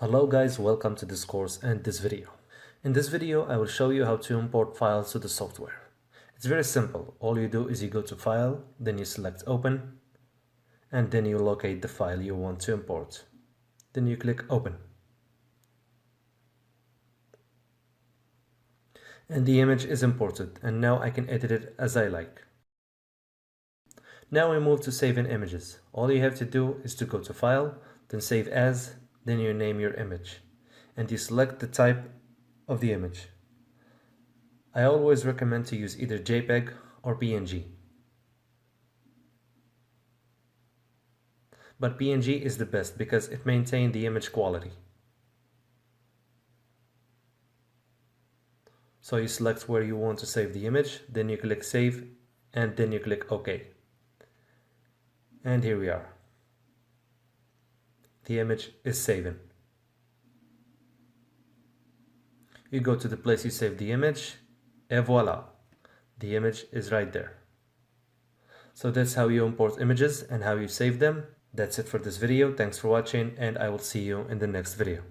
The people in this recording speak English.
Hello guys, welcome to this course and this video. In this video, I will show you how to import files to the software. It's very simple. All you do is you go to File, then you select Open, and then you locate the file you want to import. Then you click Open. And the image is imported, and now I can edit it as I like. Now we move to Save in Images. All you have to do is to go to File, then Save As, then you name your image, and you select the type of the image. I always recommend to use either JPEG or PNG. But PNG is the best because it maintains the image quality. So you select where you want to save the image, then you click Save, and then you click OK. And here we are. The image is saving. You go to the place you saved the image, et voila, the image is right there. So that's how you import images and how you save them. That's it for this video. Thanks for watching, and I will see you in the next video.